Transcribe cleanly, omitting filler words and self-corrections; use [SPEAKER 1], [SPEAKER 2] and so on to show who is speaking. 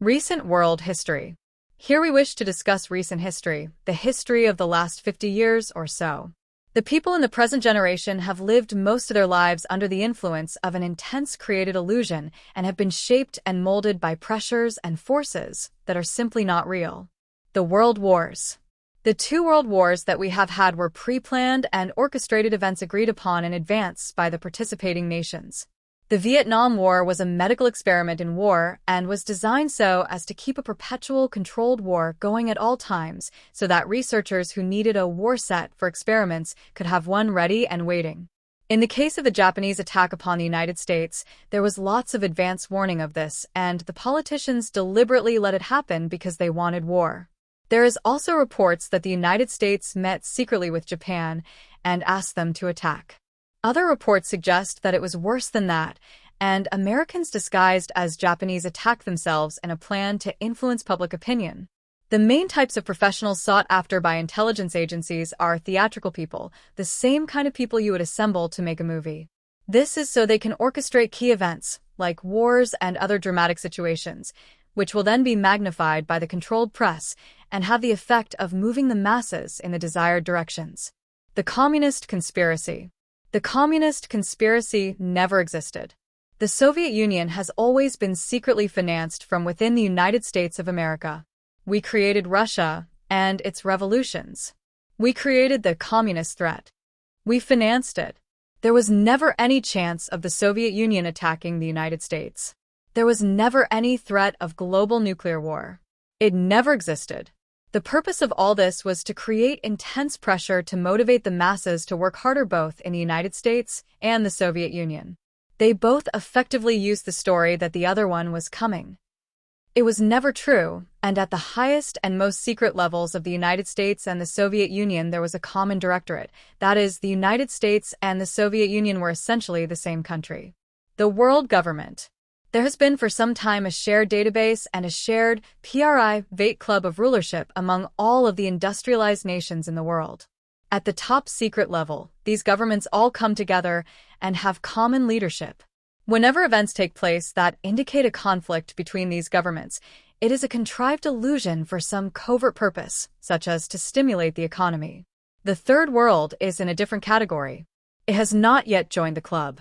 [SPEAKER 1] Recent world history. Here we wish to discuss recent history, the history of the last 50 years or so. The people in the present generation have lived most of their lives under the influence of an intense created illusion and have been shaped and molded by pressures and forces that are simply not real. The World Wars. The two world wars that we have had were pre-planned and orchestrated events agreed upon in advance by the participating nations. The Vietnam War was a medical experiment in war and was designed so as to keep a perpetual controlled war going at all times so that researchers who needed a war set for experiments could have one ready and waiting. In the case of the Japanese attack upon the United States, there was lots of advance warning of this, and the politicians deliberately let it happen because they wanted war. There is also reports that the United States met secretly with Japan and asked them to attack. Other reports suggest that it was worse than that, and Americans disguised as Japanese attacked themselves in a plan to influence public opinion. The main types of professionals sought after by intelligence agencies are theatrical people, the same kind of people you would assemble to make a movie. This is so they can orchestrate key events, like wars and other dramatic situations, which will then be magnified by the controlled press and have the effect of moving the masses in the desired directions. The Communist Conspiracy. The Communist Conspiracy never existed. The Soviet Union has always been secretly financed from within the United States of America. We created Russia and its revolutions. We created the communist threat. We financed it. There was never any chance of the Soviet Union attacking the United States. There was never any threat of global nuclear war. It never existed. The purpose of all this was to create intense pressure to motivate the masses to work harder both in the United States and the Soviet Union. They both effectively used the story that the other one was coming. It was never true, and at the highest and most secret levels of the United States and the Soviet Union there was a common directorate. That is, the United States and the Soviet Union were essentially the same country. The world government. There has been for some time a shared database and a shared private club of rulership among all of the industrialized nations in the world. At the top secret level, these governments all come together and have common leadership. Whenever events take place that indicate a conflict between these governments, it is a contrived illusion for some covert purpose, such as to stimulate the economy. The third world is in a different category. It has not yet joined the club.